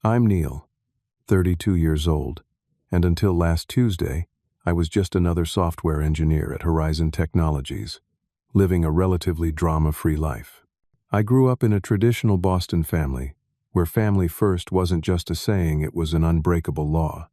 I'm Neil, 32 years old, and until last Tuesday, I was just another software engineer at Horizon Technologies, living a relatively drama-free life. I grew up in a traditional Boston family, where family first wasn't just a saying, it was an unbreakable law.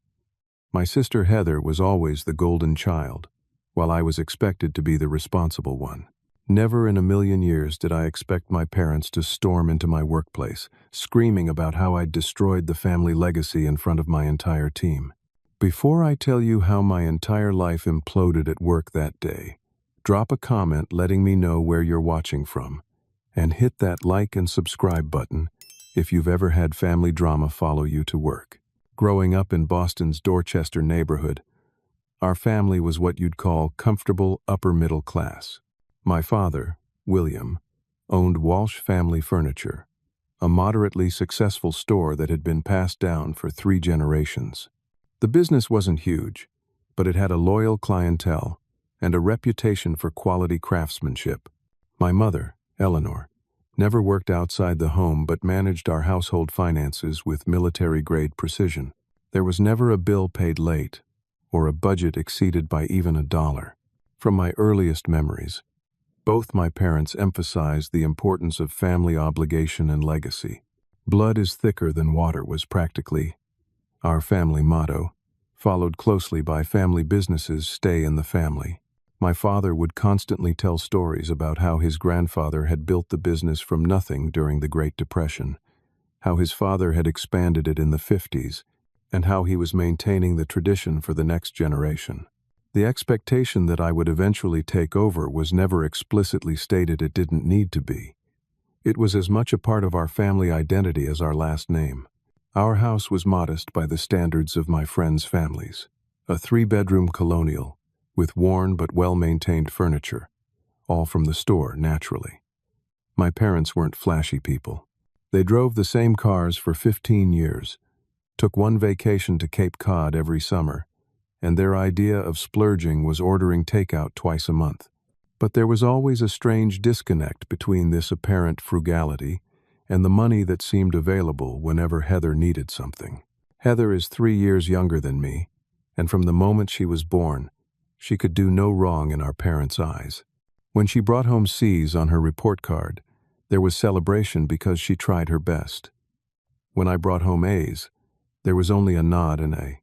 My sister Heather was always the golden child, while I was expected to be the responsible one. Never in a million years did I expect my parents to storm into my workplace, screaming about how I'd destroyed the family legacy in front of my entire team. Before I tell you how my entire life imploded at work that day, drop a comment letting me know where you're watching from, and hit that like and subscribe button if you've ever had family drama follow you to work. Growing up in Boston's Dorchester neighborhood, our family was what you'd call comfortable upper middle class. My father, William, owned Walsh Family Furniture, a moderately successful store that had been passed down for 3 generations. The business wasn't huge, but it had a loyal clientele and a reputation for quality craftsmanship. My mother, Eleanor, never worked outside the home but managed our household finances with military-grade precision. There was never a bill paid late or a budget exceeded by even $1. From my earliest memories, both my parents emphasized the importance of family obligation and legacy. Blood is thicker than water was practically our family motto, followed closely by family businesses stay in the family. My father would constantly tell stories about how his grandfather had built the business from nothing during the Great Depression, how his father had expanded it in the 50s, and how he was maintaining the tradition for the next generation. The expectation that I would eventually take over was never explicitly stated. It didn't need to be. It was as much a part of our family identity as our last name. Our house was modest by the standards of my friends' families. A 3-bedroom colonial, with worn but well-maintained furniture, all from the store, naturally. My parents weren't flashy people. They drove the same cars for 15 years, took one vacation to Cape Cod every summer, and their idea of splurging was ordering takeout twice a month. But there was always a strange disconnect between this apparent frugality and the money that seemed available whenever Heather needed something. Heather is 3 years younger than me, and from the moment she was born, she could do no wrong in our parents' eyes. When she brought home C's on her report card, there was celebration because she tried her best. When I brought home A's, there was only a nod and a,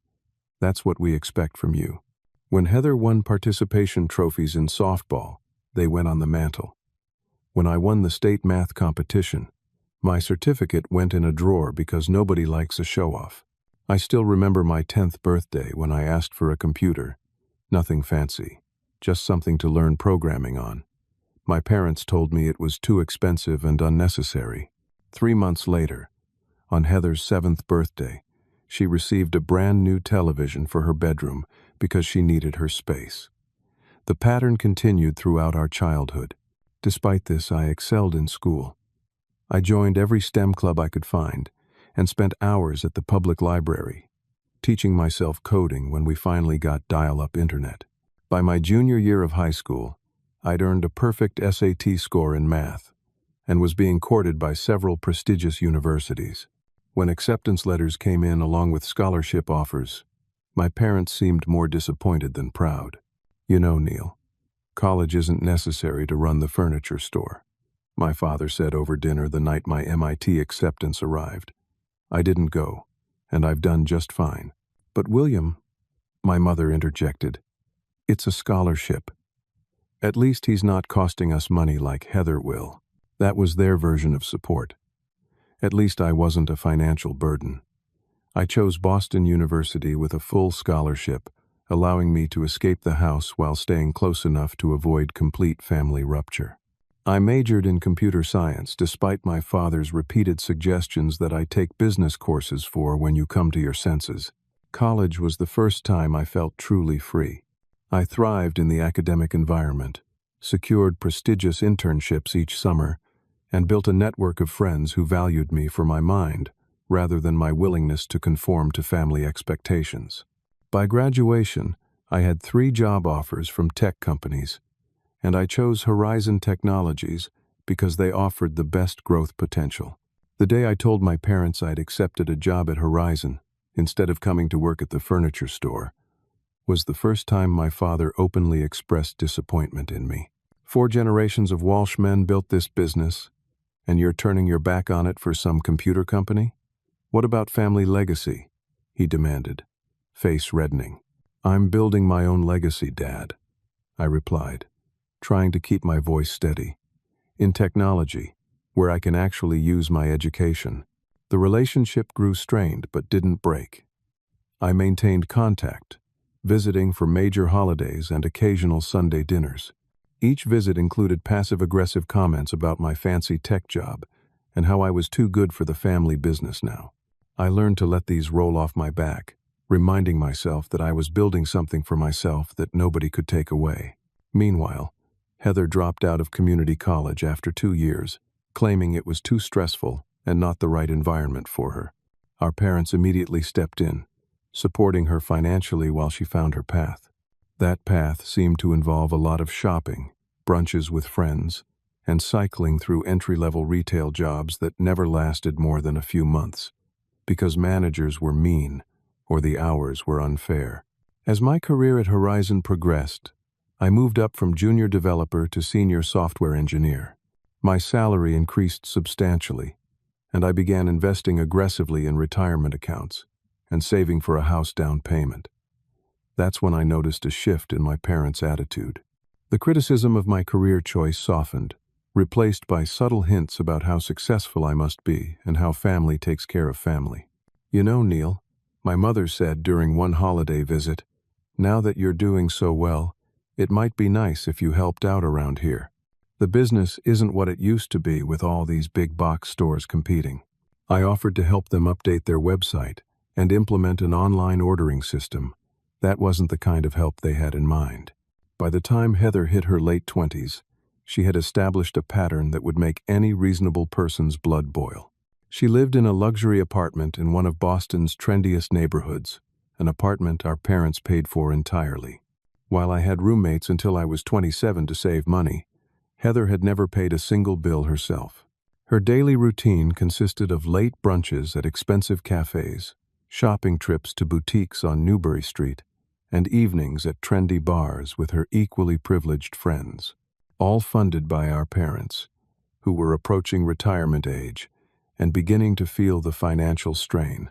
"That's what we expect from you." When Heather won participation trophies in softball, they went on the mantle. When I won the state math competition, my certificate went in a drawer because nobody likes a show-off. I still remember my 10th birthday when I asked for a computer. Nothing fancy, just something to learn programming on. My parents told me it was too expensive and unnecessary. 3 months later, on Heather's 7th birthday, she received a brand new television for her bedroom because she needed her space. The pattern continued throughout our childhood. Despite this, I excelled in school. I joined every STEM club I could find and spent hours at the public library, teaching myself coding when we finally got dial-up internet. By my junior year of high school, I'd earned a perfect SAT score in math and was being courted by several prestigious universities. When acceptance letters came in along with scholarship offers, my parents seemed more disappointed than proud. "You know, Neil, college isn't necessary to run the furniture store," my father said over dinner the night my MIT acceptance arrived. "I didn't go, and I've done just fine." "But William," my mother interjected, "it's a scholarship. At least he's not costing us money like Heather will." That was their version of support. At least I wasn't a financial burden. I chose Boston University with a full scholarship, allowing me to escape the house while staying close enough to avoid complete family rupture. I majored in computer science despite my father's repeated suggestions that I take business courses for when you come to your senses. College was the first time I felt truly free. I thrived in the academic environment, secured prestigious internships each summer, and built a network of friends who valued me for my mind rather than my willingness to conform to family expectations. By graduation, I had 3 job offers from tech companies, and I chose Horizon Technologies because they offered the best growth potential. The day I told my parents I'd accepted a job at Horizon, instead of coming to work at the furniture store, was the first time my father openly expressed disappointment in me. 4 generations of Walsh men built this business, and you're turning your back on it for some computer company? What about family legacy? He demanded, face reddening. I'm building my own legacy, Dad, I replied, trying to keep my voice steady. In technology, where I can actually use my education. The relationship grew strained but didn't break. I maintained contact, visiting for major holidays and occasional Sunday dinners. Each visit included passive-aggressive comments about my fancy tech job and how I was too good for the family business now. I learned to let these roll off my back, reminding myself that I was building something for myself that nobody could take away. Meanwhile, Heather dropped out of community college after 2 years, claiming it was too stressful and not the right environment for her. Our parents immediately stepped in, supporting her financially while she found her path. That path seemed to involve a lot of shopping, brunches with friends, and cycling through entry-level retail jobs that never lasted more than a few months, because managers were mean or the hours were unfair. As my career at Horizon progressed, I moved up from junior developer to senior software engineer. My salary increased substantially, and I began investing aggressively in retirement accounts and saving for a house down payment. That's when I noticed a shift in my parents' attitude. The criticism of my career choice softened, replaced by subtle hints about how successful I must be and how family takes care of family. You know, Neil, my mother said during one holiday visit, now that you're doing so well, it might be nice if you helped out around here. The business isn't what it used to be with all these big box stores competing. I offered to help them update their website and implement an online ordering system. That wasn't the kind of help they had in mind. By the time Heather hit her late 20s, she had established a pattern that would make any reasonable person's blood boil. She lived in a luxury apartment in one of Boston's trendiest neighborhoods, an apartment our parents paid for entirely. While I had roommates until I was 27 to save money, Heather had never paid a single bill herself. Her daily routine consisted of late brunches at expensive cafes, shopping trips to boutiques on Newbury Street, and evenings at trendy bars with her equally privileged friends, all funded by our parents, who were approaching retirement age and beginning to feel the financial strain,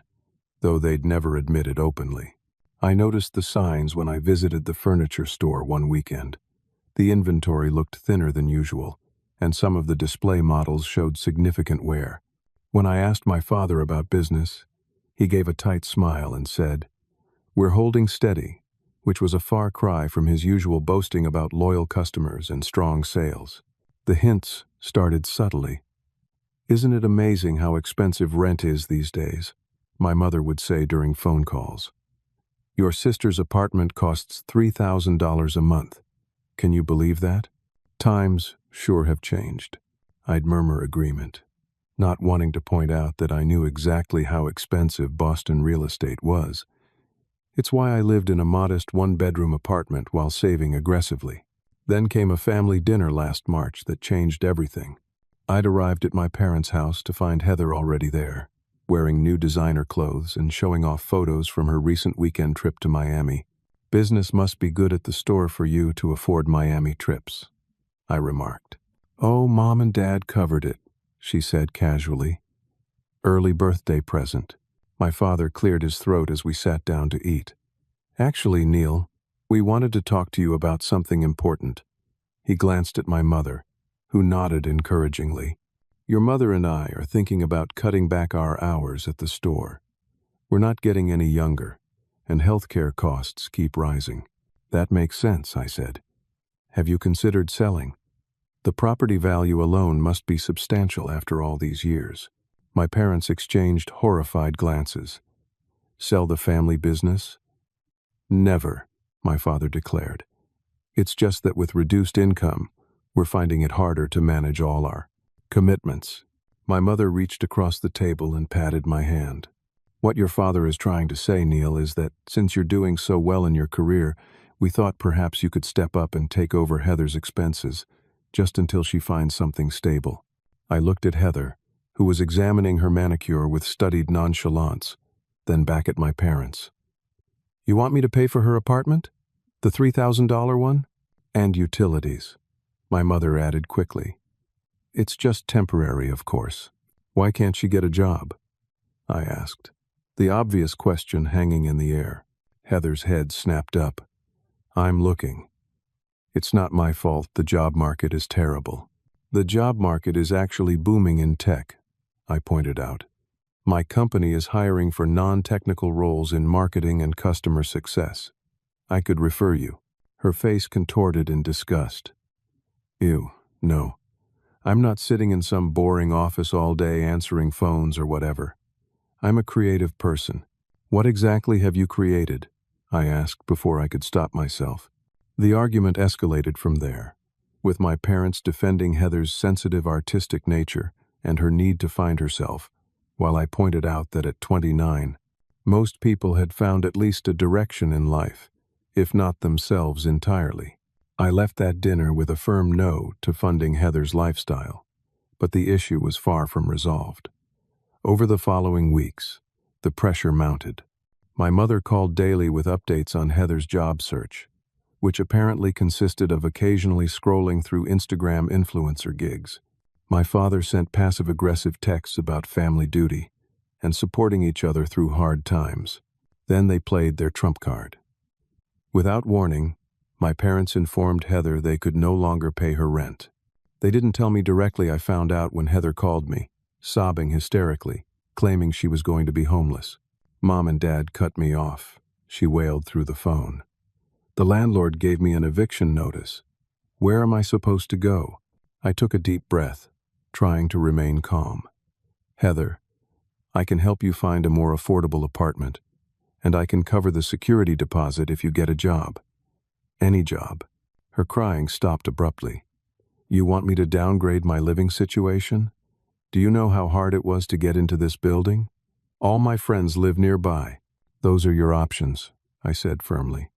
though they'd never admit it openly. I noticed the signs when I visited the furniture store one weekend. The inventory looked thinner than usual, and some of the display models showed significant wear. When I asked my father about business, he gave a tight smile and said, "We're holding steady," which was a far cry from his usual boasting about loyal customers and strong sales. The hints started subtly. "Isn't it amazing how expensive rent is these days?" my mother would say during phone calls. "Your sister's apartment costs $3,000 a month. Can you believe that?" "Times sure have changed," I'd murmur agreement, not wanting to point out that I knew exactly how expensive Boston real estate was. It's why I lived in a modest one-bedroom apartment while saving aggressively. Then came a family dinner last March that changed everything. I'd arrived at my parents' house to find Heather already there, wearing new designer clothes and showing off photos from her recent weekend trip to Miami. "Business must be good at the store for you to afford Miami trips," I remarked. "Oh, Mom and Dad covered it," she said casually. "Early birthday present." My father cleared his throat as we sat down to eat. "Actually, Neil, we wanted to talk to you about something important." He glanced at my mother, who nodded encouragingly. "Your mother and I are thinking about cutting back our hours at the store. We're not getting any younger, and healthcare costs keep rising." "That makes sense," I said. "Have you considered selling? The property value alone must be substantial after all these years." My parents exchanged horrified glances. "Sell the family business?" "Never," my father declared. "It's just that with reduced income, we're finding it harder to manage all our commitments." My mother reached across the table and patted my hand. "What your father is trying to say, Neil, is that since you're doing so well in your career, we thought perhaps you could step up and take over Heather's expenses, just until she finds something stable." I looked at Heather, who was examining her manicure with studied nonchalance, then back at my parents. "You want me to pay for her apartment? The $3,000 one? And utilities," my mother added quickly. "It's just temporary, of course. Why can't she get a job?" I asked, the obvious question hanging in the air. Heather's head snapped up. "I'm looking. It's not my fault the job market is terrible." "The job market is actually booming in tech," I pointed out. "My company is hiring for non-technical roles in marketing and customer success. I could refer you." Her face contorted in disgust. "Ew, no. I'm not sitting in some boring office all day answering phones or whatever. I'm a creative person." "What exactly have you created?" I asked before I could stop myself. The argument escalated from there, with my parents defending Heather's sensitive artistic nature and her need to find herself, while I pointed out that at 29, most people had found at least a direction in life, if not themselves entirely. I left that dinner with a firm no to funding Heather's lifestyle, but the issue was far from resolved. Over the following weeks, the pressure mounted. My mother called daily with updates on Heather's job search, which apparently consisted of occasionally scrolling through Instagram influencer gigs. My father sent passive-aggressive texts about family duty and supporting each other through hard times. Then they played their trump card. Without warning, my parents informed Heather they could no longer pay her rent. They didn't tell me directly. I found out when Heather called me, sobbing hysterically, claiming she was going to be homeless. "Mom and Dad cut me off," she wailed through the phone. "The landlord gave me an eviction notice. Where am I supposed to go?" I took a deep breath, trying to remain calm. "Heather, I can help you find a more affordable apartment, and I can cover the security deposit if you get a job. Any job." Her crying stopped abruptly. "You want me to downgrade my living situation? Do you know how hard it was to get into this building? All my friends live nearby." "Those are your options," I said firmly.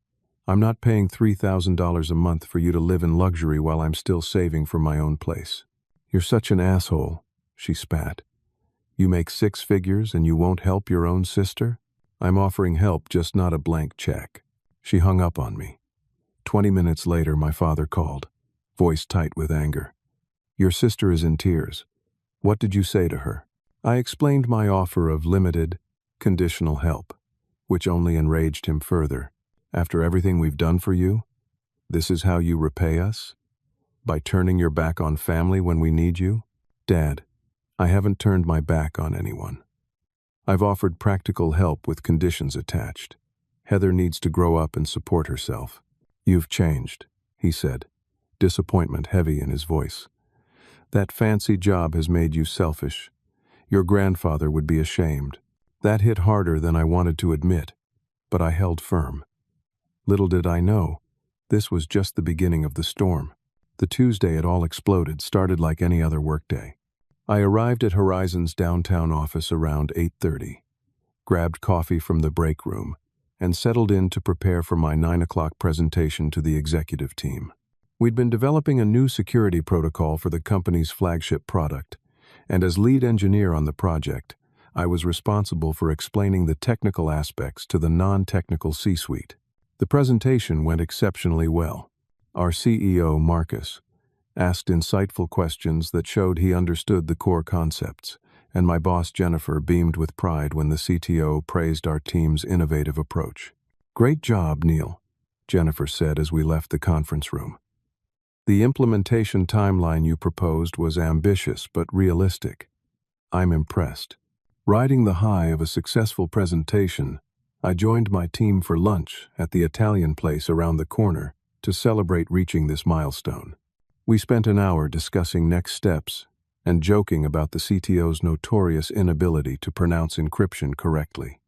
"I'm not paying $3,000 a month for you to live in luxury while I'm still saving for my own place." "You're such an asshole," she spat. "You make 6 figures and you won't help your own sister?" "I'm offering help, just not a blank check." She hung up on me. 20 minutes later, my father called, voice tight with anger. "Your sister is in tears. What did you say to her?" I explained my offer of limited, conditional help, which only enraged him further. "After everything we've done for you, this is how you repay us? By turning your back on family when we need you?" "Dad, I haven't turned my back on anyone. I've offered practical help with conditions attached. Heather needs to grow up and support herself." "You've changed," he said, disappointment heavy in his voice. "That fancy job has made you selfish. Your grandfather would be ashamed." That hit harder than I wanted to admit, but I held firm. Little did I know, this was just the beginning of the storm. The Tuesday it all exploded started like any other workday. I arrived at Horizon's downtown office around 8:30, grabbed coffee from the break room, and settled in to prepare for my 9 o'clock presentation to the executive team. We'd been developing a new security protocol for the company's flagship product, and as lead engineer on the project, I was responsible for explaining the technical aspects to the non-technical C-suite. The presentation went exceptionally well. Our CEO, Marcus, asked insightful questions that showed he understood the core concepts, and my boss, Jennifer, beamed with pride when the CTO praised our team's innovative approach. "Great job, Neil," Jennifer said as we left the conference room. "The implementation timeline you proposed was ambitious but realistic. I'm impressed." Riding the high of a successful presentation, I joined my team for lunch at the Italian place around the corner to celebrate reaching this milestone. We spent an hour discussing next steps and joking about the CTO's notorious inability to pronounce encryption correctly.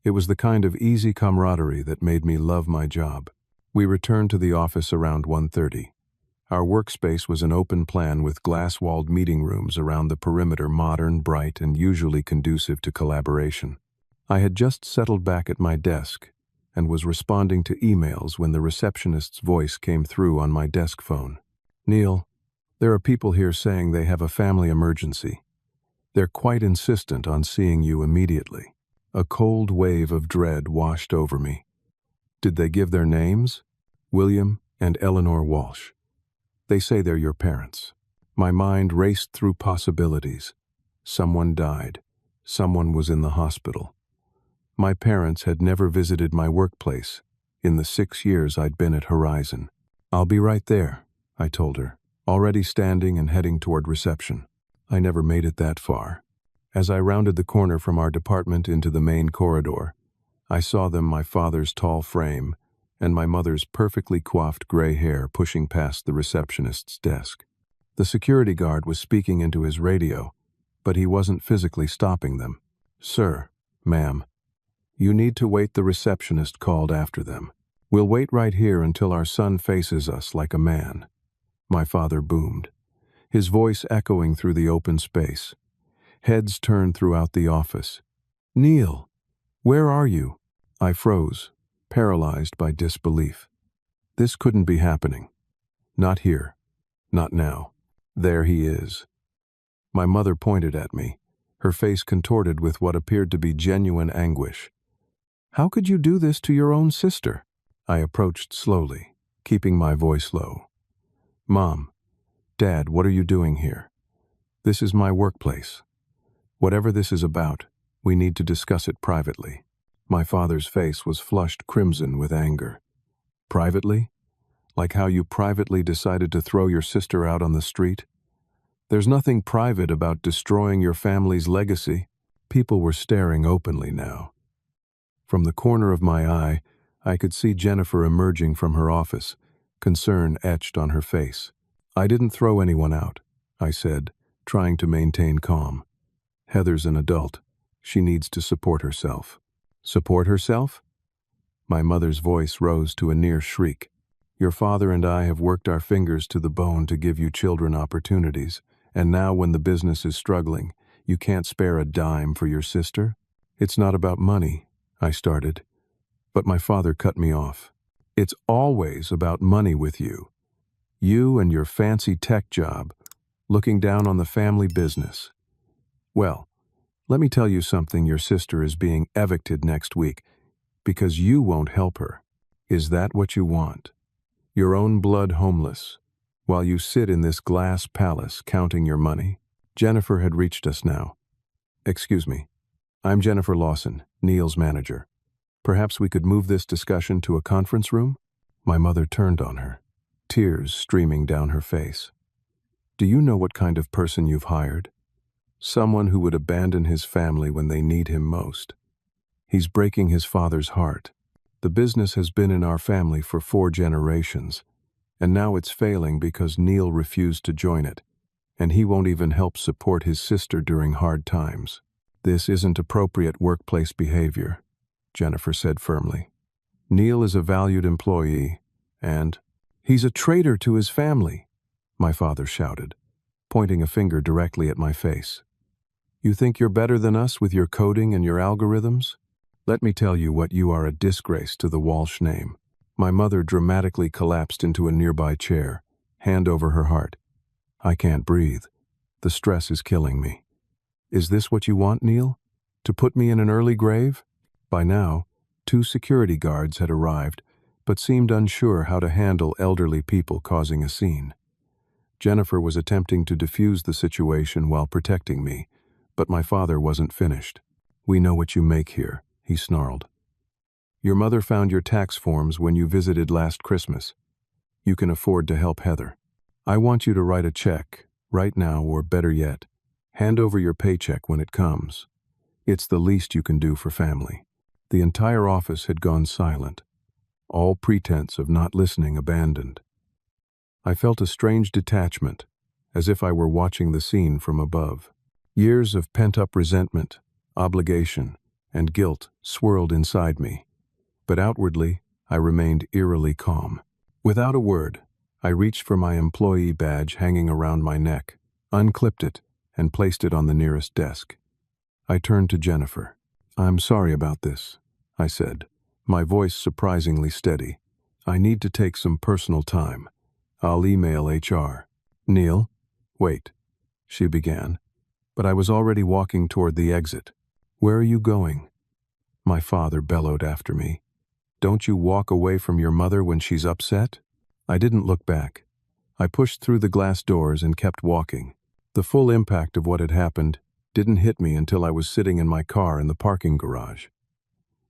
It was the kind of easy camaraderie that made me love my job. We returned to the office around 1:30. Our workspace was an open plan with glass-walled meeting rooms around the perimeter, modern, bright, and usually conducive to collaboration. I had just settled back at my desk and was responding to emails when the receptionist's voice came through on my desk phone. "Neil, there are people here saying they have a family emergency. They're quite insistent on seeing you immediately. A cold wave of dread washed over me. Did they give their names? William and Eleanor Walsh. They say they're your parents. My mind raced through possibilities. Someone died. Someone was in the hospital. My parents had never visited my workplace in the 6 years I'd been at Horizon. "I'll be right there," I told her, already standing and heading toward reception. I never made it that far. As I rounded the corner from our department into the main corridor, I saw them, my father's tall frame and my mother's perfectly coiffed gray hair pushing past the receptionist's desk. The security guard was speaking into his radio, but he wasn't physically stopping them. "Sir, ma'am, you need to wait," the receptionist called after them. "We'll wait right here until our son faces us like a man," my father boomed, his voice echoing through the open space. Heads turned throughout the office. "Neil, where are you?" I froze, paralyzed by disbelief. This couldn't be happening. Not here. Not now. There he is. My mother pointed at me, her face contorted with what appeared to be genuine anguish. "How could you do this to your own sister?" I approached slowly, keeping my voice low. "Mom, Dad, what are you doing here? This is my workplace. Whatever this is about, we need to discuss it privately." My father's face was flushed crimson with anger. "Privately? Like how you privately decided to throw your sister out on the street? There's nothing private about destroying your family's legacy." People were staring openly now. From the corner of my eye, I could see Jennifer emerging from her office, concern etched on her face. "I didn't throw anyone out," I said, trying to maintain calm. "Heather's an adult. She needs to support herself." "Support herself?" My mother's voice rose to a near shriek. "Your father and I have worked our fingers to the bone to give you children opportunities, and now when the business is struggling, you can't spare a dime for your sister?" "It's not about money," I started, but my father cut me off. "It's always about money with you. You and your fancy tech job, looking down on the family business. Well, let me tell you something. Your sister is being evicted next week because you won't help her. Is that what you want? Your own blood homeless, while you sit in this glass palace counting your money?" Jennifer had reached us now. "Excuse me. I'm Jennifer Lawson, Neil's manager. Perhaps we could move this discussion to a conference room?" My mother turned on her, tears streaming down her face. "Do you know what kind of person you've hired? Someone who would abandon his family when they need him most. He's breaking his father's heart. The business has been in our family for 4 generations, and now it's failing because Neil refused to join it, and he won't even help support his sister during hard times. This isn't appropriate workplace behavior," Jennifer said firmly. "Neil is a valued employee, and he's a traitor to his family," my father shouted, pointing a finger directly at my face. "You think you're better than us with your coding and your algorithms? Let me tell you what, you are a disgrace to the Walsh name." My mother dramatically collapsed into a nearby chair, hand over her heart. "I can't breathe. The stress is killing me. Is this what you want, Neil? To put me in an early grave?" By now, 2 security guards had arrived, but seemed unsure how to handle elderly people causing a scene. Jennifer was attempting to defuse the situation while protecting me, but my father wasn't finished. "We know what you make here," he snarled. "Your mother found your tax forms when you visited last Christmas. You can afford to help Heather. I want you to write a check, right now, or better yet, hand over your paycheck when it comes. It's the least you can do for family." The entire office had gone silent, all pretense of not listening abandoned. I felt a strange detachment, as if I were watching the scene from above. Years of pent-up resentment, obligation, and guilt swirled inside me, but outwardly I remained eerily calm. Without a word, I reached for my employee badge hanging around my neck, unclipped it, and placed it on the nearest desk. I turned to Jennifer. "I'm sorry about this," I said, my voice surprisingly steady. "I need to take some personal time. I'll email HR. "Neil?" "Wait," she began. but I was already walking toward the exit. "Where are you going?" My father bellowed after me. "Don't you walk away from your mother when she's upset?" I didn't look back. I pushed through the glass doors and kept walking. The full impact of what had happened didn't hit me until I was sitting in my car in the parking garage.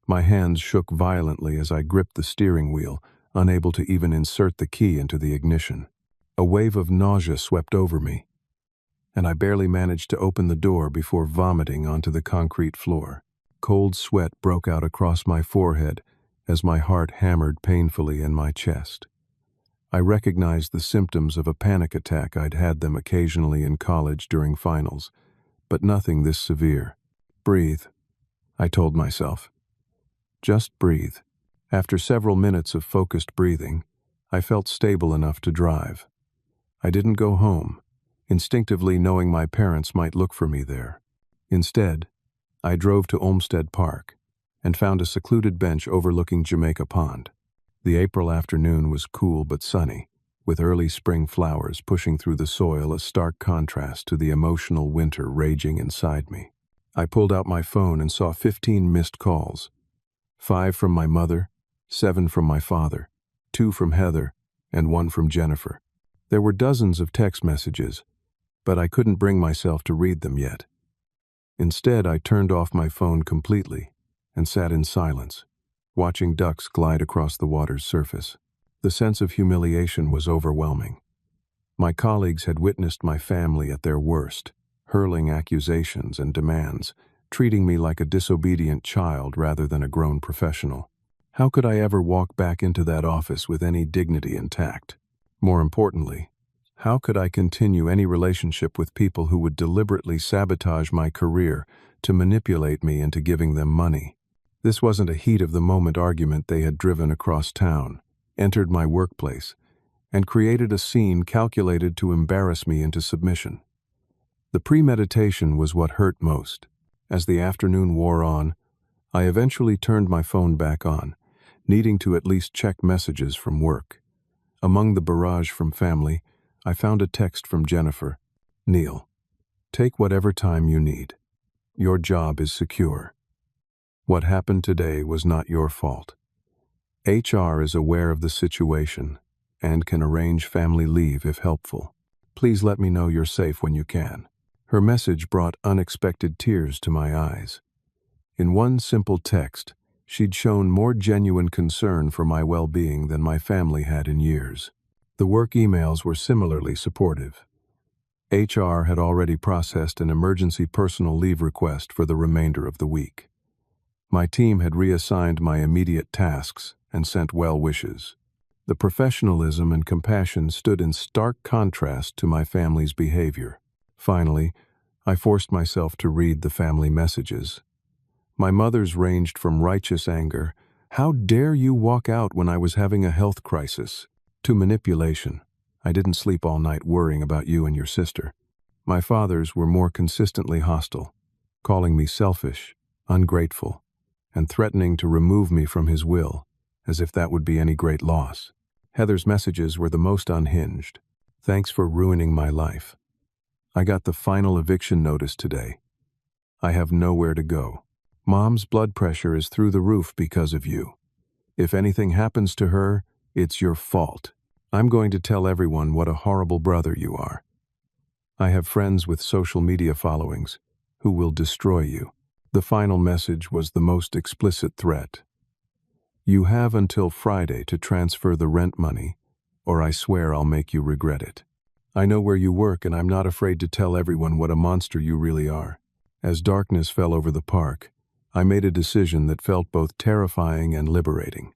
My hands shook violently as I gripped the steering wheel, unable to even insert the key into the ignition. A wave of nausea swept over me, and I barely managed to open the door before vomiting onto the concrete floor. Cold sweat broke out across my forehead as my heart hammered painfully in my chest. I recognized the symptoms of a panic attack. I'd had them occasionally in college during finals, but nothing this severe. "Breathe," I told myself. "Just breathe." After several minutes of focused breathing, I felt stable enough to drive. I didn't go home, instinctively knowing my parents might look for me there. Instead, I drove to Olmsted Park and found a secluded bench overlooking Jamaica Pond. The April afternoon was cool but sunny, with early spring flowers pushing through the soil, a stark contrast to the emotional winter raging inside me. I pulled out my phone and saw 15 missed calls. 5 from my mother, 7 from my father, 2 from Heather, and 1 from Jennifer. There were dozens of text messages, but I couldn't bring myself to read them yet. Instead, I turned off my phone completely and sat in silence, watching ducks glide across the water's surface. The sense of humiliation was overwhelming. My colleagues had witnessed my family at their worst, hurling accusations and demands, treating me like a disobedient child rather than a grown professional. How could I ever walk back into that office with any dignity intact? More importantly, how could I continue any relationship with people who would deliberately sabotage my career to manipulate me into giving them money? This wasn't a heat-of-the-moment argument. They had driven across town, entered my workplace, and created a scene calculated to embarrass me into submission. The premeditation was what hurt most. As the afternoon wore on, I eventually turned my phone back on, needing to at least check messages from work. Among the barrage from family, I found a text from Jennifer. "Neil, take whatever time you need. Your job is secure. What happened today was not your fault. HR is aware of the situation and can arrange family leave if helpful. Please let me know you're safe when you can." Her message brought unexpected tears to my eyes. In one simple text, she'd shown more genuine concern for my well-being than my family had in years. The work emails were similarly supportive. HR had already processed an emergency personal leave request for the remainder of the week. My team had reassigned my immediate tasks and sent well wishes. The professionalism and compassion stood in stark contrast to my family's behavior. Finally, I forced myself to read the family messages. My mother's ranged from righteous anger, "How dare you walk out when I was having a health crisis?" to manipulation, "I didn't sleep all night worrying about you and your sister." My father's were more consistently hostile, calling me selfish, ungrateful, and threatening to remove me from his will, as if that would be any great loss. Heather's messages were the most unhinged. "Thanks for ruining my life. I got the final eviction notice today. I have nowhere to go. Mom's blood pressure is through the roof because of you. If anything happens to her, it's your fault. I'm going to tell everyone what a horrible brother you are. I have friends with social media followings who will destroy you." The final message was the most explicit threat. "You have until Friday to transfer the rent money, or I swear I'll make you regret it. I know where you work, and I'm not afraid to tell everyone what a monster you really are." As darkness fell over the park, I made a decision that felt both terrifying and liberating.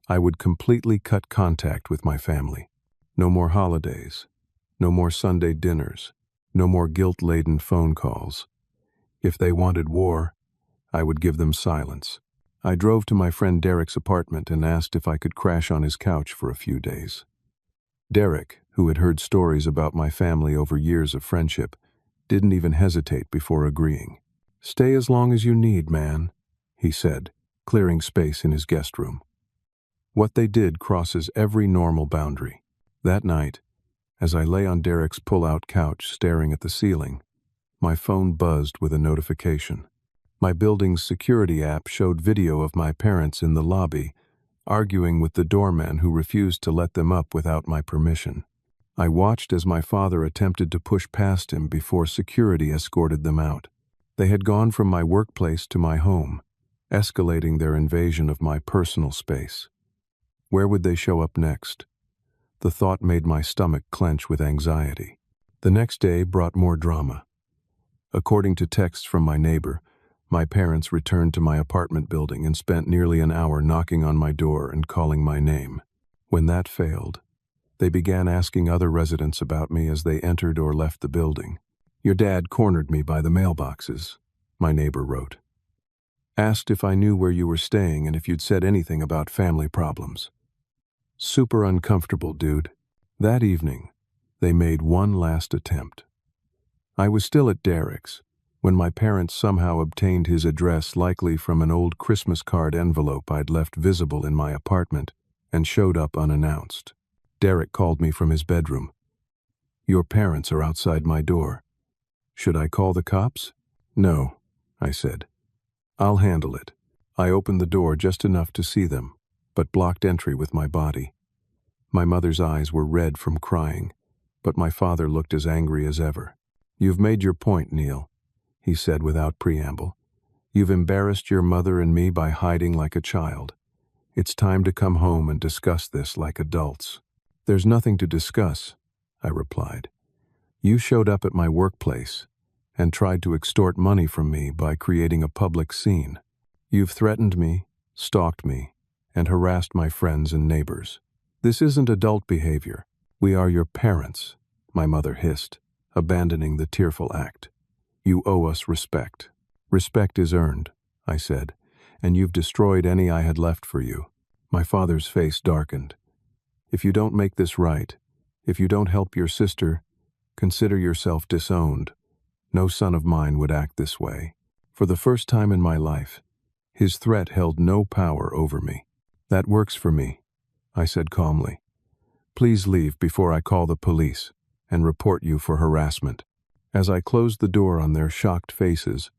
I would completely cut contact with my family. No more holidays, no more Sunday dinners, no more guilt-laden phone calls. If they wanted war, I would give them silence. I drove to my friend Derek's apartment and asked if I could crash on his couch for a few days. Derek, who had heard stories about my family over years of friendship, didn't even hesitate before agreeing. "Stay as long as you need, man," he said, clearing space in his guest room. What they did crosses every normal boundary. That night, as I lay on Derek's pull-out couch staring at the ceiling, My phone buzzed with a notification. My building's security app showed video of my parents in the lobby, arguing with the doorman who refused to let them up without my permission. I watched as my father attempted to push past him before security escorted them out. They had gone from my workplace to my home, escalating their invasion of my personal space. Where would they show up next? The thought made my stomach clench with anxiety. The next day brought more drama. According to texts from my neighbor, my parents returned to my apartment building and spent nearly an hour knocking on my door and calling my name. When that failed, they began asking other residents about me as they entered or left the building. "Your dad cornered me by the mailboxes," my neighbor wrote. "Asked if I knew where you were staying and if you'd said anything about family problems. Super uncomfortable, dude." That evening, they made one last attempt. I was still at Derek's when my parents somehow obtained his address, likely from an old Christmas card envelope I'd left visible in my apartment, and showed up unannounced. Derek called me from his bedroom. "Your parents are outside my door. Should I call the cops?" "No," I said. "I'll handle it." I opened the door just enough to see them, but blocked entry with my body. My mother's eyes were red from crying, but my father looked as angry as ever. "You've made your point, Neil," he said without preamble. "You've embarrassed your mother and me by hiding like a child. It's time to come home and discuss this like adults." "There's nothing to discuss," I replied. "You showed up at my workplace and tried to extort money from me by creating a public scene. You've threatened me, stalked me, and harassed my friends and neighbors. This isn't adult behavior. We are your parents," my mother hissed, abandoning the tearful act. "You owe us respect." "Respect is earned," I said, "and you've destroyed any I had left for you." My father's face darkened. "If you don't make this right, if you don't help your sister, consider yourself disowned. No son of mine would act this way." For the first time in my life, his threat held no power over me. "That works for me," I said calmly. "Please leave before I call the police and report you for harassment." As I closed the door on their shocked faces,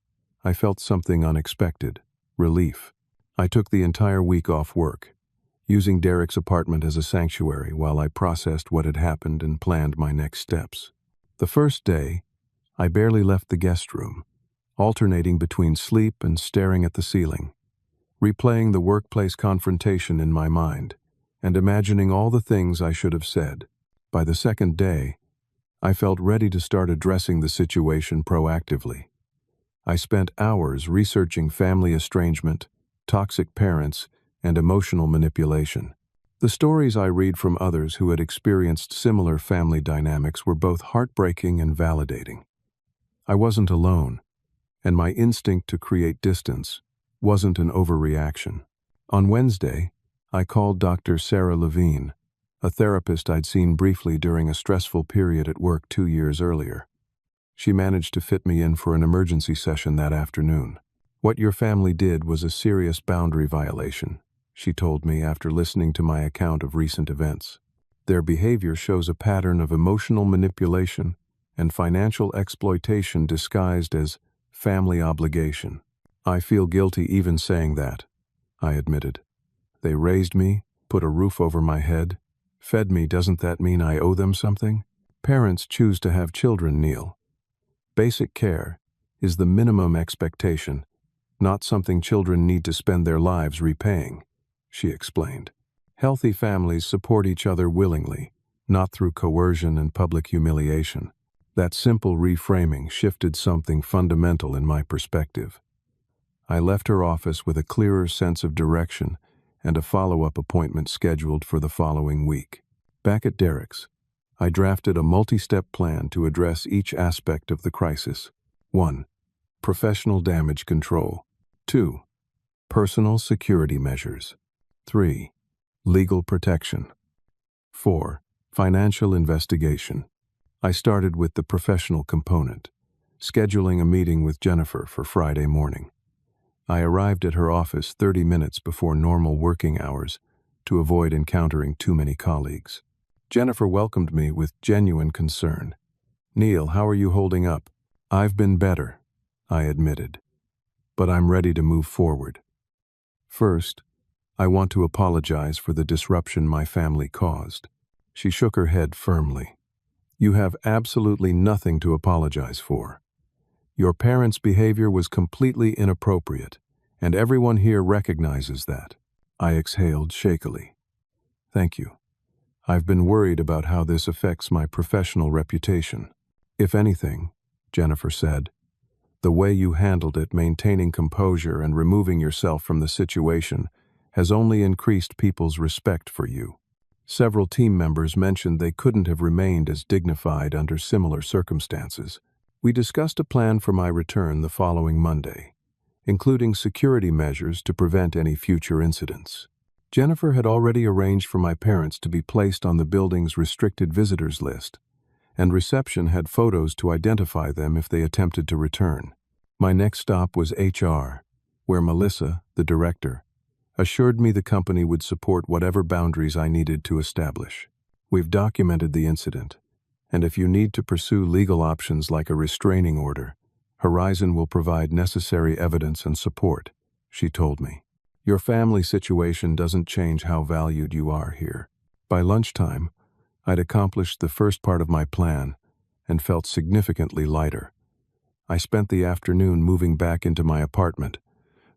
I felt something unexpected: relief. I took the entire week off work, using Derek's apartment as a sanctuary while I processed what had happened and planned my next steps. The first day, I barely left the guest room, alternating between sleep and staring at the ceiling, replaying the workplace confrontation in my mind, and imagining all the things I should have said. By the second day, I felt ready to start addressing the situation proactively. I spent hours researching family estrangement, toxic parents, and emotional manipulation. The stories I read from others who had experienced similar family dynamics were both heartbreaking and validating. I wasn't alone, and my instinct to create distance wasn't an overreaction. On Wednesday, I called Dr. Sarah Levine, a therapist I'd seen briefly during a stressful period at work 2 years earlier. She managed to fit me in for an emergency session that afternoon. "What your family did was a serious boundary violation," she told me after listening to my account of recent events. "Their behavior shows a pattern of emotional manipulation and financial exploitation disguised as family obligation." "I feel guilty even saying that," I admitted. "They raised me, put a roof over my head, fed me. Doesn't that mean I owe them something?" "Parents choose to have children, Neil. Basic care is the minimum expectation, not something children need to spend their lives repaying," she explained. "Healthy families support each other willingly, not through coercion and public humiliation." That simple reframing shifted something fundamental in my perspective. I left her office with a clearer sense of direction and a follow-up appointment scheduled for the following week. Back at Derek's, I drafted a multi-step plan to address each aspect of the crisis. 1. Professional damage control. 2. Personal security measures. 3. Legal protection. 4. Financial investigation. I started with the professional component, scheduling a meeting with Jennifer for Friday morning. I arrived at her office 30 minutes before normal working hours to avoid encountering too many colleagues. Jennifer welcomed me with genuine concern. "Neil, how are you holding up? I've been better, I admitted, but I'm ready to move forward. First, I want to apologize for the disruption my family caused. She shook her head firmly. You have absolutely nothing to apologize for. Your parents' behavior was completely inappropriate, and everyone here recognizes that. I exhaled shakily. Thank you. I've been worried about how this affects my professional reputation. If anything, Jennifer said, the way you handled it, maintaining composure and removing yourself from the situation, has only increased people's respect for you. Several team members mentioned they couldn't have remained as dignified under similar circumstances. We discussed a plan for my return the following Monday, including security measures to prevent any future incidents. Jennifer had already arranged for my parents to be placed on the building's restricted visitors list, and reception had photos to identify them if they attempted to return. My next stop was HR, where Melissa, the director, assured me the company would support whatever boundaries I needed to establish. We've documented the incident, and if you need to pursue legal options like a restraining order, Horizon will provide necessary evidence and support, she told me. Your family situation doesn't change how valued you are here. By lunchtime, I'd accomplished the first part of my plan and felt significantly lighter. I spent the afternoon moving back into my apartment,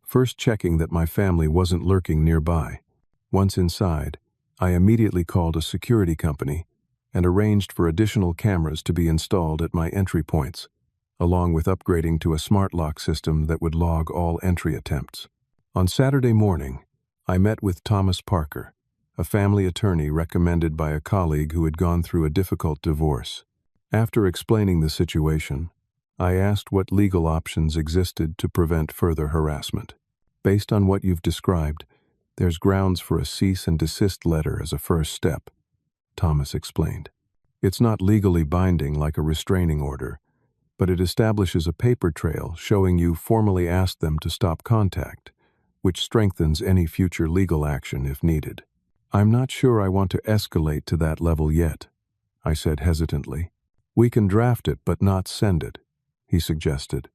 first checking that my family wasn't lurking nearby. Once inside, I immediately called a security company and arranged for additional cameras to be installed at my entry points, along with upgrading to a smart lock system that would log all entry attempts. On Saturday morning, I met with Thomas Parker, a family attorney recommended by a colleague who had gone through a difficult divorce. After explaining the situation, I asked what legal options existed to prevent further harassment. Based on what you've described, there's grounds for a cease and desist letter as a first step, Thomas explained. It's not legally binding like a restraining order, but it establishes a paper trail showing you formally asked them to stop contact, which strengthens any future legal action if needed. I'm not sure I want to escalate to that level yet, I said hesitantly. We can draft it but not send it, he suggested.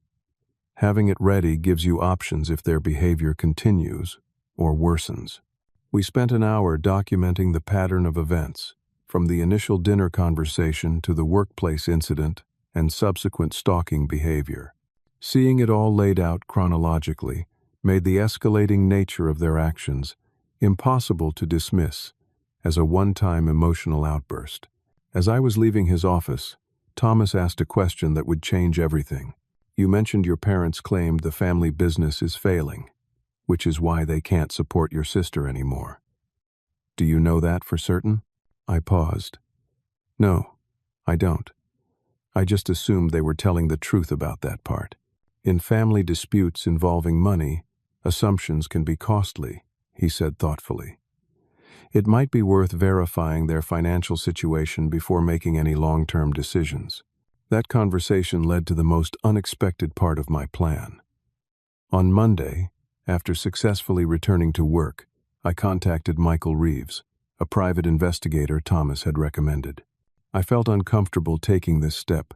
Having it ready gives you options if their behavior continues or worsens. We spent an hour documenting the pattern of events, from the initial dinner conversation to the workplace incident and subsequent stalking behavior. Seeing it all laid out chronologically made the escalating nature of their actions impossible to dismiss as a one-time emotional outburst. As I was leaving his office, Thomas asked a question that would change everything. You mentioned your parents claimed the family business is failing, which is why they can't support your sister anymore. Do you know that for certain? I paused. No, I don't. I just assumed they were telling the truth about that part. In family disputes involving money, assumptions can be costly, he said thoughtfully. It might be worth verifying their financial situation before making any long-term decisions. That conversation led to the most unexpected part of my plan. On Monday, after successfully returning to work, I contacted Michael Reeves, a private investigator Thomas had recommended. I felt uncomfortable taking this step,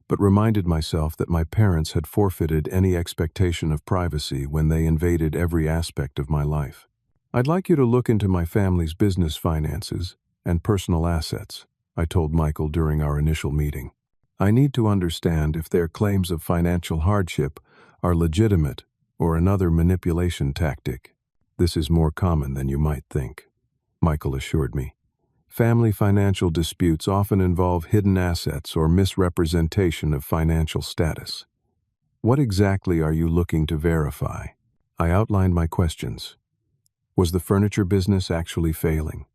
but reminded myself that my parents had forfeited any expectation of privacy when they invaded every aspect of my life. I'd like you to look into my family's business finances and personal assets, I told Michael during our initial meeting. I need to understand if their claims of financial hardship are legitimate or another manipulation tactic. This is more common than you might think, Michael assured me. Family financial disputes often involve hidden assets or misrepresentation of financial status. What exactly are you looking to verify? I outlined my questions. Was the furniture business actually failing?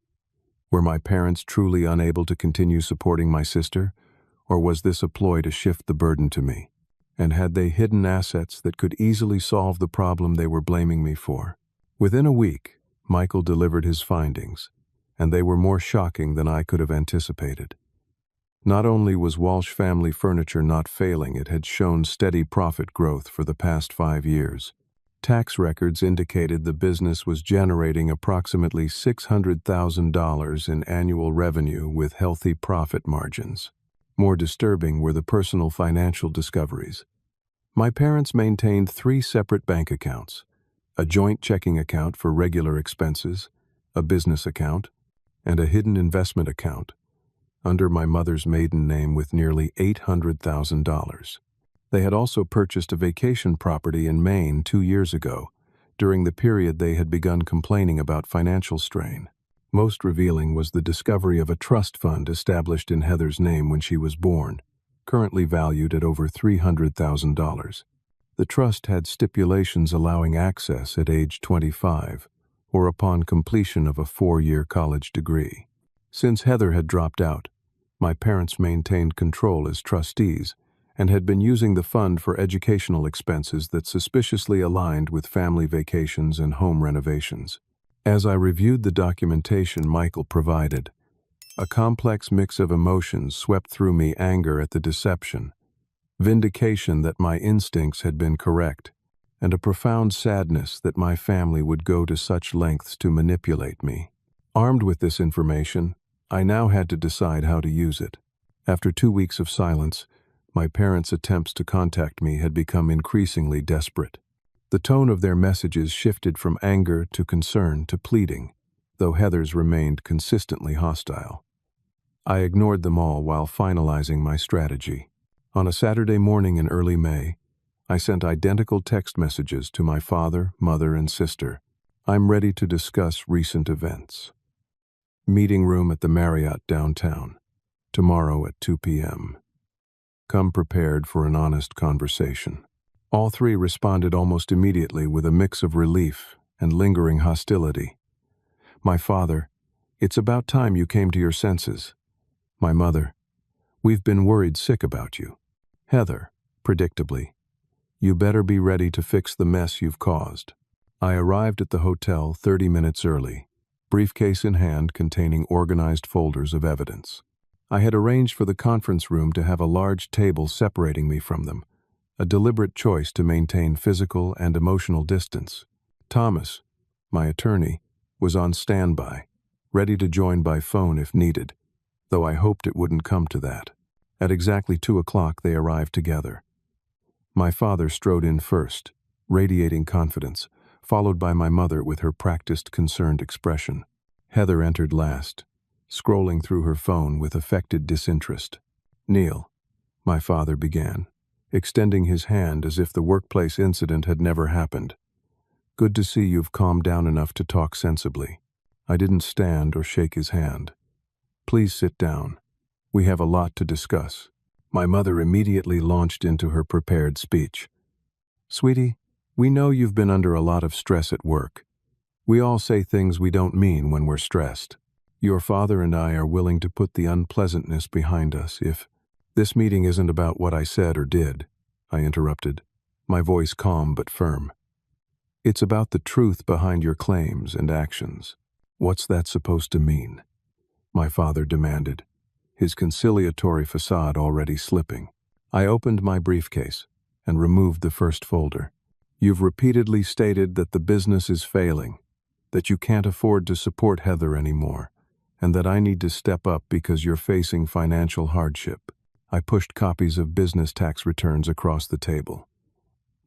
Were my parents truly unable to continue supporting my sister, or was this a ploy to shift the burden to me? And had they hidden assets that could easily solve the problem they were blaming me for? Within a week, Michael delivered his findings, and they were more shocking than I could have anticipated. Not only was Walsh Family Furniture not failing, it had shown steady profit growth for the past 5 years. Tax records indicated the business was generating approximately $600,000 in annual revenue with healthy profit margins. More disturbing were the personal financial discoveries. My parents maintained 3 separate bank accounts: a joint checking account for regular expenses, a business account, and a hidden investment account, under my mother's maiden name with nearly $800,000. They had also purchased a vacation property in Maine 2 years ago, during the period they had begun complaining about financial strain. Most revealing was the discovery of a trust fund established in Heather's name when she was born, currently valued at over $300,000. The trust had stipulations allowing access at age 25, or upon completion of a 4-year college degree. Since Heather had dropped out, my parents maintained control as trustees and had been using the fund for educational expenses that suspiciously aligned with family vacations and home renovations. As I reviewed the documentation Michael provided, a complex mix of emotions swept through me: anger at the deception, vindication that my instincts had been correct, and a profound sadness that my family would go to such lengths to manipulate me. Armed with this information, I now had to decide how to use it. After 2 weeks of silence, my parents' attempts to contact me had become increasingly desperate. The tone of their messages shifted from anger to concern to pleading, though Heather's remained consistently hostile. I ignored them all while finalizing my strategy. On a Saturday morning in early May, I sent identical text messages to my father, mother, and sister. I'm ready to discuss recent events. Meeting room at the Marriott downtown. Tomorrow at 2 p.m. Come prepared for an honest conversation. All 3 responded almost immediately with a mix of relief and lingering hostility. My father: "It's about time you came to your senses." My mother: "We've been worried sick about you." Heather, predictably: "You better be ready to fix the mess you've caused." I arrived at the hotel 30 minutes early, briefcase in hand containing organized folders of evidence. I had arranged for the conference room to have a large table separating me from them, a deliberate choice to maintain physical and emotional distance. Thomas, my attorney, was on standby, ready to join by phone if needed, though I hoped it wouldn't come to that. At exactly 2 o'clock they arrived together. My father strode in first, radiating confidence, followed by my mother with her practiced, concerned expression. Heather entered last, scrolling through her phone with affected disinterest. "Neil," my father began, extending his hand as if the workplace incident had never happened. "Good to see you've calmed down enough to talk sensibly." I didn't stand or shake his hand. "Please sit down. We have a lot to discuss." My mother immediately launched into her prepared speech. "Sweetie, we know you've been under a lot of stress at work. We all say things we don't mean when we're stressed. Your father and I are willing to put the unpleasantness behind us if—" "This meeting isn't about what I said or did," I interrupted, my voice calm but firm. "It's about the truth behind your claims and actions." "What's that supposed to mean?" my father demanded, his conciliatory facade already slipping. I opened my briefcase and removed the first folder. "You've repeatedly stated that the business is failing, that you can't afford to support Heather anymore, and that I need to step up because you're facing financial hardship." I pushed copies of business tax returns across the table.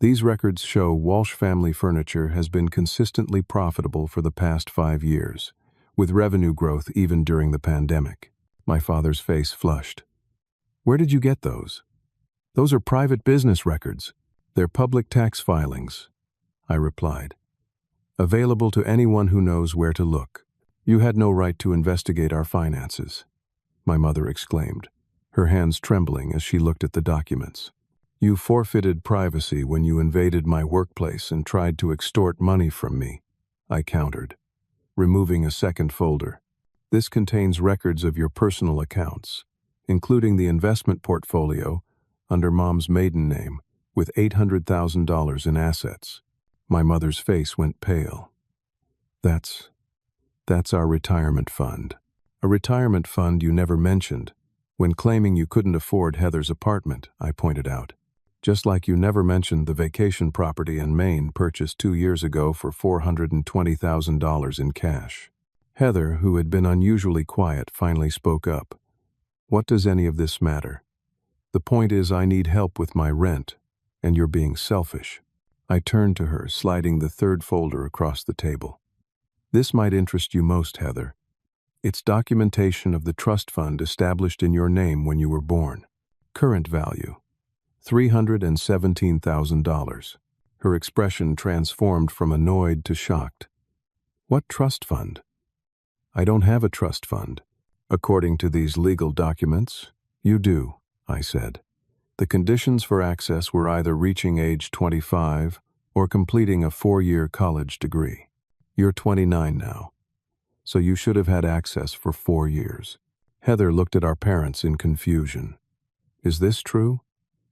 "These records show Walsh Family Furniture has been consistently profitable for the past 5 years, with revenue growth even during the pandemic." My father's face flushed. "Where did you get those?" "Those are private business records. They're public tax filings," I replied. "Available to anyone who knows where to look." "You had no right to investigate our finances," my mother exclaimed, her hands trembling as she looked at the documents. "You forfeited privacy when you invaded my workplace and tried to extort money from me," I countered, removing a second folder. "This contains records of your personal accounts, including the investment portfolio under Mom's maiden name, with $800,000 in assets." My mother's face went pale. That's our retirement fund." "A retirement fund you never mentioned when claiming you couldn't afford Heather's apartment," I pointed out. "Just like you never mentioned the vacation property in Maine purchased 2 years ago for $420,000 in cash." Heather, who had been unusually quiet, finally spoke up. What does any of this matter? The point is I need help with my rent, and you're being selfish. I turned to her, sliding the third folder across the table. This might interest you most, Heather. It's documentation of the trust fund established in your name when you were born. Current value, $317,000. Her expression transformed from annoyed to shocked. What trust fund? I don't have a trust fund. According to these legal documents, you do, I said. The conditions for access were either reaching age 25 or completing a 4-year college degree. You're 29 now, so you should have had access for 4 years. Heather looked at our parents in confusion. Is this true?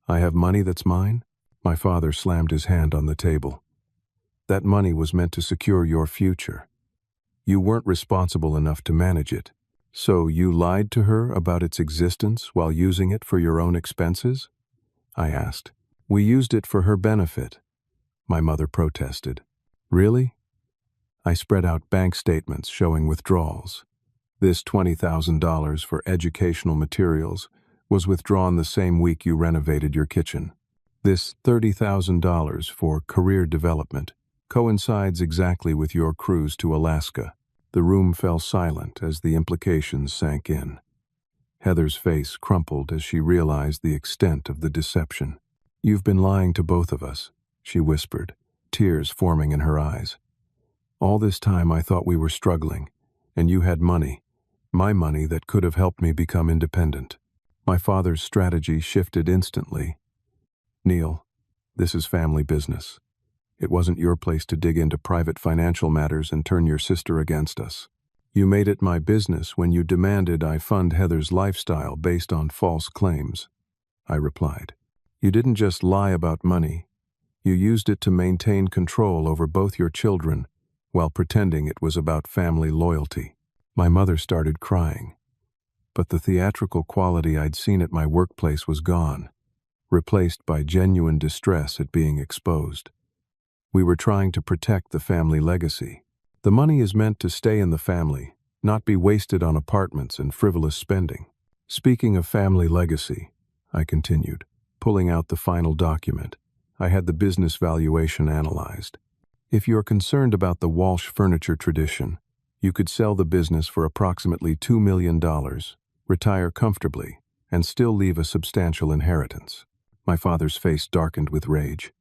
I have money that's mine? My father slammed his hand on the table. That money was meant to secure your future. You weren't responsible enough to manage it. So you lied to her about its existence while using it for your own expenses? I asked. We used it for her benefit, my mother protested. Really? I spread out bank statements showing withdrawals. This $20,000 for educational materials was withdrawn the same week you renovated your kitchen. This $30,000 for career development coincides exactly with your cruise to Alaska. The room fell silent as the implications sank in. Heather's face crumpled as she realized the extent of the deception. You've been lying to both of us, she whispered, tears forming in her eyes. All this time I thought we were struggling, and you had money, my money that could have helped me become independent. My father's strategy shifted instantly. Neil, this is family business. It wasn't your place to dig into private financial matters and turn your sister against us. You made it my business when you demanded I fund Heather's lifestyle based on false claims, I replied. You didn't just lie about money. You used it to maintain control over both your children while pretending it was about family loyalty. My mother started crying. But the theatrical quality I'd seen at my workplace was gone, replaced by genuine distress at being exposed. We were trying to protect the family legacy. The money is meant to stay in the family, not be wasted on apartments and frivolous spending. Speaking of family legacy, I continued, pulling out the final document. I had the business valuation analyzed. If you're concerned about the Walsh furniture tradition, you could sell the business for approximately $2 million, retire comfortably, and still leave a substantial inheritance. My father's face darkened with rage.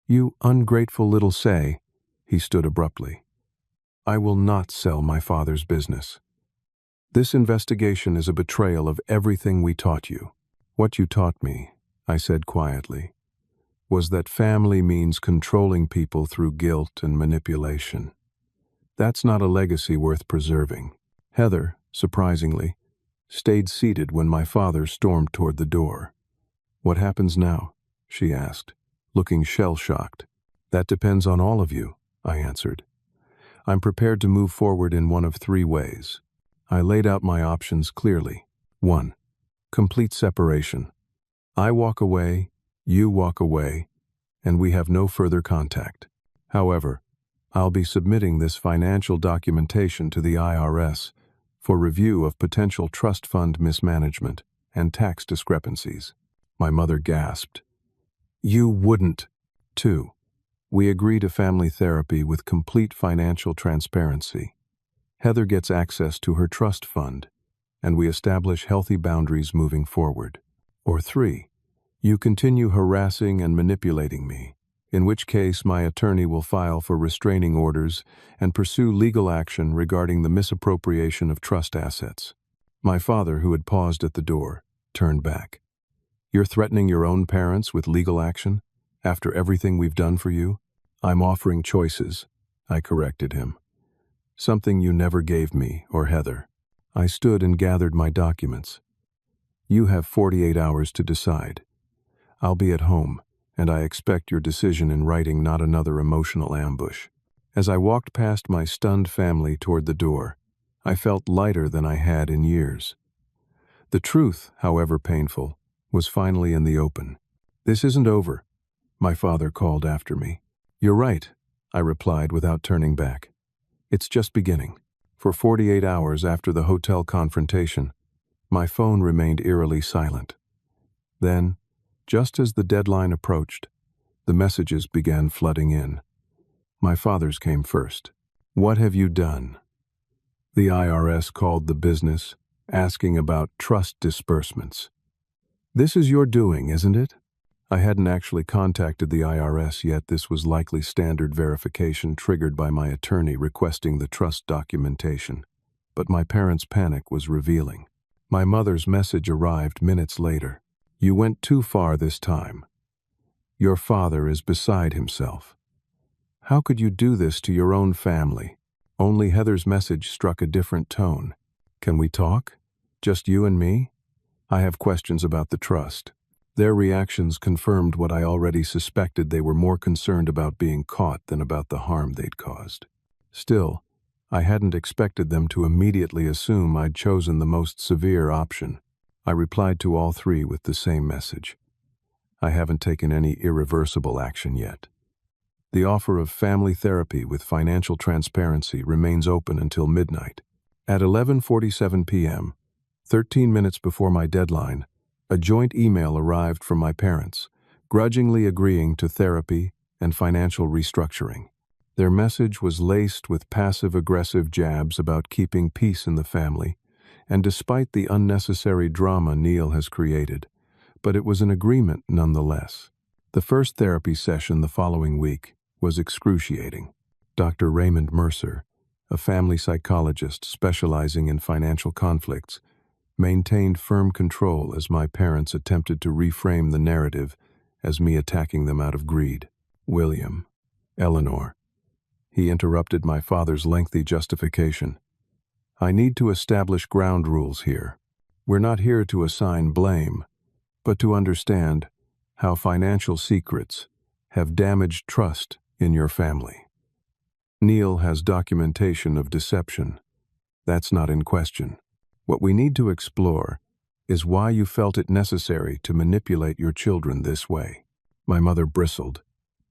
You ungrateful little say, he stood abruptly. I will not sell my father's business. This investigation is a betrayal of everything we taught you. What you taught me, I said quietly, was that family means controlling people through guilt and manipulation. That's not a legacy worth preserving. Heather, surprisingly, stayed seated when my father stormed toward the door. What happens now? She asked, looking shell-shocked. That depends on all of you, I answered. I'm prepared to move forward in one of 3 ways. I laid out my options clearly. 1. Complete separation. I walk away, you walk away, and we have no further contact. However, I'll be submitting this financial documentation to the IRS for review of potential trust fund mismanagement and tax discrepancies. My mother gasped. You wouldn't. 2. We agree to family therapy with complete financial transparency. Heather gets access to her trust fund, and we establish healthy boundaries moving forward. Or 3. You continue harassing and manipulating me, in which case my attorney will file for restraining orders and pursue legal action regarding the misappropriation of trust assets. My father, who had paused at the door, turned back. You're threatening your own parents with legal action? After everything we've done for you? I'm offering choices, I corrected him. Something you never gave me or Heather. I stood and gathered my documents. You have 48 hours to decide. I'll be at home, and I expect your decision in writing, not another emotional ambush. As I walked past my stunned family toward the door, I felt lighter than I had in years. The truth, however painful, was finally in the open. This isn't over, my father called after me. You're right, I replied without turning back. It's just beginning. For 48 hours after the hotel confrontation, My phone remained eerily silent. Then, just as the deadline approached, the messages began flooding in. My father's came first. "What have you done?" The IRS called the business, asking about trust disbursements. "This is your doing, isn't it?" I hadn't actually contacted the IRS yet. This was likely standard verification triggered by my attorney requesting the trust documentation. But my parents' panic was revealing. My mother's message arrived minutes later. "You went too far this time. Your father is beside himself. How could you do this to your own family?" Only Heather's message struck a different tone. "Can we talk? Just you and me? I have questions about the trust." Their reactions confirmed what I already suspected. They were more concerned about being caught than about the harm they'd caused. Still, I hadn't expected them to immediately assume I'd chosen the most severe option. I replied to all three with the same message. I haven't taken any irreversible action yet. The offer of family therapy with financial transparency remains open until midnight. At 11:47 p.m., 13 minutes before my deadline, a joint email arrived from my parents, grudgingly agreeing to therapy and financial restructuring. Their message was laced with passive-aggressive jabs about keeping peace in the family, and despite the unnecessary drama Neil has created, but it was an agreement nonetheless. The first therapy session the following week was excruciating. Dr. Raymond Mercer, a family psychologist specializing in financial conflicts, maintained firm control as my parents attempted to reframe the narrative as me attacking them out of greed. "William, Eleanor," he interrupted my father's lengthy justification. "I need to establish ground rules here. We're not here to assign blame, but to understand how financial secrets have damaged trust in your family. Neil has documentation of deception. That's not in question. What we need to explore is why you felt it necessary to manipulate your children this way." My mother bristled.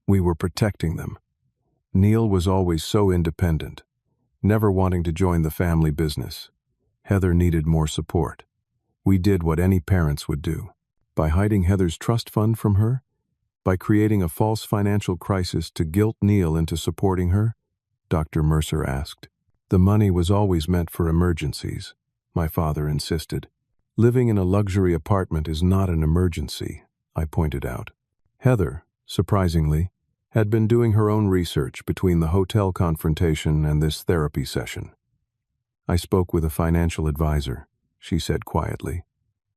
"We were protecting them. Neil was always so independent, never wanting to join the family business. Heather needed more support. We did what any parents would do. By hiding Heather's trust fund from her? By creating a false financial crisis to guilt Neil into supporting her?" Dr. Mercer asked. "The money was always meant for emergencies," my father insisted. "Living in a luxury apartment is not an emergency," I pointed out. Heather, surprisingly, had been doing her own research between the hotel confrontation and this therapy session. "I spoke with a financial advisor," she said quietly.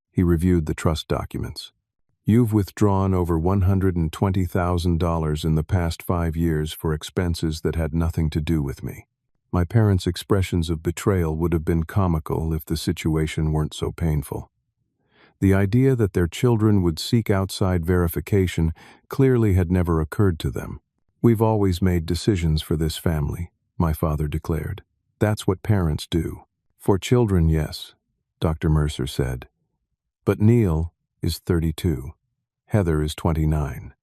"He reviewed the trust documents. You've withdrawn over $120,000 in the past 5 years for expenses that had nothing to do with me." My parents' expressions of betrayal would have been comical if the situation weren't so painful. The idea that their children would seek outside verification clearly had never occurred to them. "We've always made decisions for this family," my father declared. "That's what parents do." "For children, yes," Dr. Mercer said. "But Neil is 32. Heather is 29.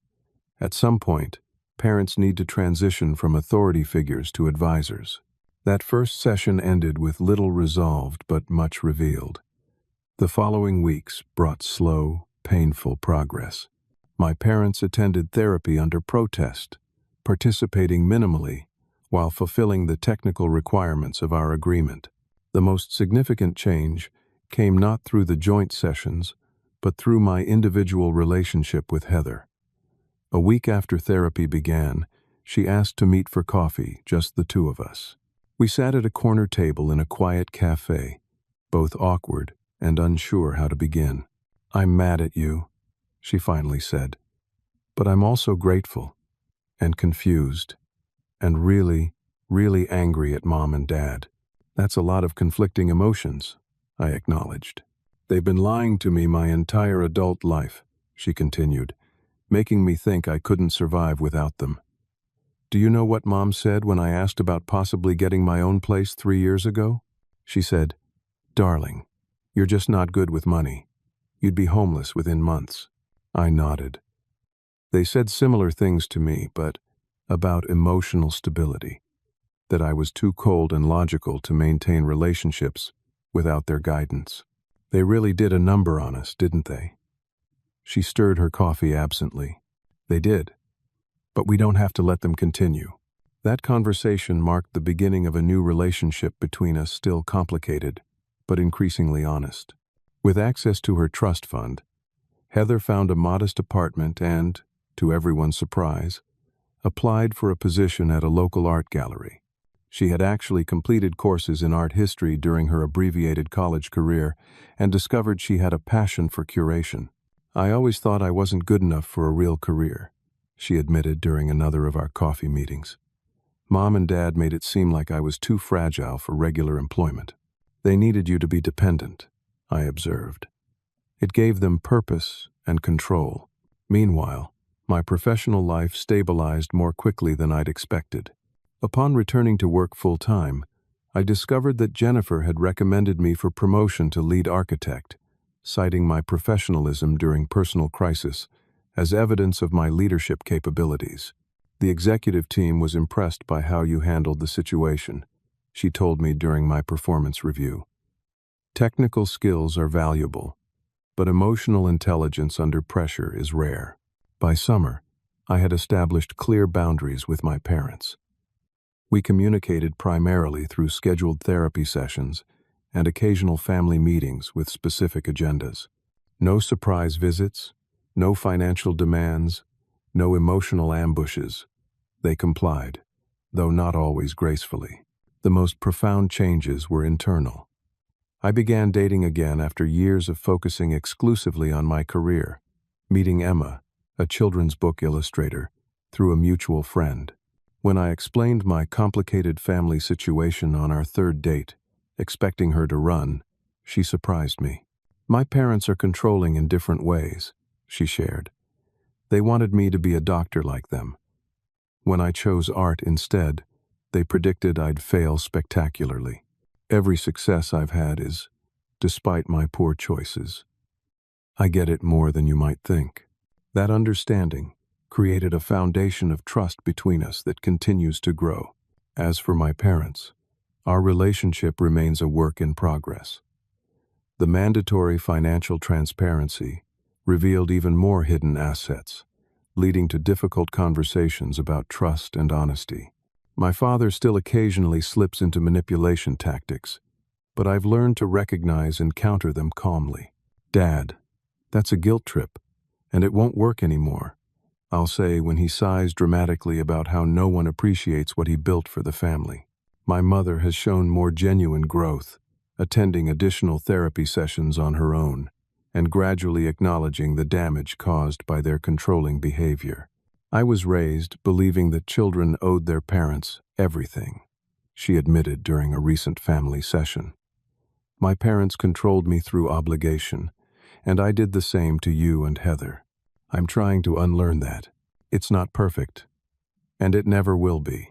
At some point, parents need to transition from authority figures to advisors." That first session ended with little resolved but much revealed. The following weeks brought slow, painful progress. My parents attended therapy under protest, participating minimally while fulfilling the technical requirements of our agreement. The most significant change came not through the joint sessions, but through my individual relationship with Heather. A week after therapy began, she asked to meet for coffee, just the two of us. We sat at a corner table in a quiet cafe, both awkward and unsure how to begin. "I'm mad at you," she finally said. "But I'm also grateful and confused and really, really angry at Mom and Dad." "That's a lot of conflicting emotions," I acknowledged. "They've been lying to me my entire adult life," she continued, "making me think I couldn't survive without them. Do you know what Mom said when I asked about possibly getting my own place 3 years ago? She said, 'Darling, you're just not good with money. You'd be homeless within months.'" I nodded. They said similar things to me, but about emotional stability, that I was too cold and logical to maintain relationships without their guidance. They really did a number on us, didn't they? She stirred her coffee absently. They did, but we don't have to let them continue. That conversation marked the beginning of a new relationship between us, still complicated, but increasingly honest. With access to her trust fund, Heather found a modest apartment and, to everyone's surprise, applied for a position at a local art gallery. She had actually completed courses in art history during her abbreviated college career and discovered she had a passion for curation. "I always thought I wasn't good enough for a real career," she admitted during another of our coffee meetings. "Mom and Dad made it seem like I was too fragile for regular employment. They needed you to be dependent," I observed. "It gave them purpose and control." Meanwhile, my professional life stabilized more quickly than I'd expected. Upon returning to work full-time, I discovered that Jennifer had recommended me for promotion to lead architect, citing my professionalism during personal crisis as evidence of my leadership capabilities. "The executive team was impressed by how you handled the situation," she told me during my performance review. "Technical skills are valuable, but emotional intelligence under pressure is rare." By summer, I had established clear boundaries with my parents. We communicated primarily through scheduled therapy sessions and occasional family meetings with specific agendas. No surprise visits, no financial demands, no emotional ambushes. They complied, though not always gracefully. The most profound changes were internal. I began dating again after years of focusing exclusively on my career, meeting Emma, a children's book illustrator, through a mutual friend. When I explained my complicated family situation on our third date, expecting her to run, she surprised me. "My parents are controlling in different ways," she shared. "They wanted me to be a doctor like them. When I chose art instead, they predicted I'd fail spectacularly. Every success I've had is despite my poor choices. I get it more than you might think." That understanding created a foundation of trust between us that continues to grow. As for my parents, our relationship remains a work in progress. The mandatory financial transparency revealed even more hidden assets, leading to difficult conversations about trust and honesty. My father still occasionally slips into manipulation tactics, but I've learned to recognize and counter them calmly. "Dad, that's a guilt trip, and it won't work anymore," I'll say when he sighs dramatically about how no one appreciates what he built for the family. My mother has shown more genuine growth, attending additional therapy sessions on her own, and gradually acknowledging the damage caused by their controlling behavior. "I was raised believing that children owed their parents everything," she admitted during a recent family session. "My parents controlled me through obligation, and I did the same to you and Heather. I'm trying to unlearn that. It's not perfect, and it never will be.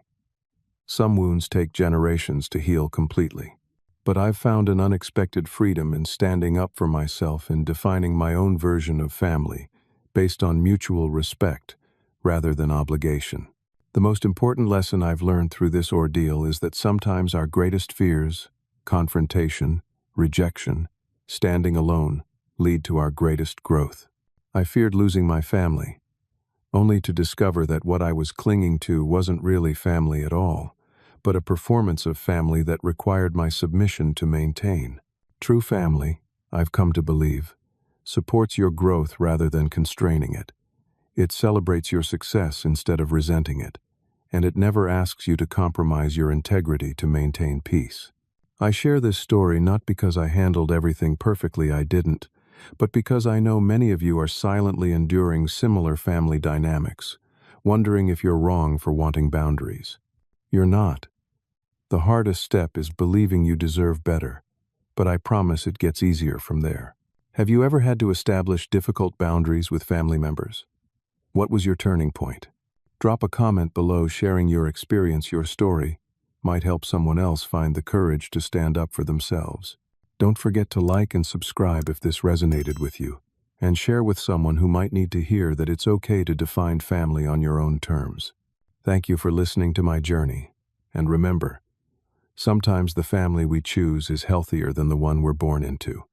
Some wounds take generations to heal completely. But I've found an unexpected freedom in standing up for myself and defining my own version of family based on mutual respect rather than obligation. The most important lesson I've learned through this ordeal is that sometimes our greatest fears, confrontation, rejection, standing alone, lead to our greatest growth. I feared losing my family, only to discover that what I was clinging to wasn't really family at all, but a performance of family that required my submission to maintain. True family, I've come to believe, supports your growth rather than constraining it. It celebrates your success instead of resenting it, and it never asks you to compromise your integrity to maintain peace. I share this story not because I handled everything perfectly, I didn't, but because I know many of you are silently enduring similar family dynamics, wondering if you're wrong for wanting boundaries. You're not. The hardest step is believing you deserve better, but I promise it gets easier from there. Have you ever had to establish difficult boundaries with family members? What was your turning point? Drop a comment below sharing your experience. Your story might help someone else find the courage to stand up for themselves. Don't forget to like and subscribe if this resonated with you, and share with someone who might need to hear that it's okay to define family on your own terms. Thank you for listening to my journey, and remember, sometimes the family we choose is healthier than the one we're born into.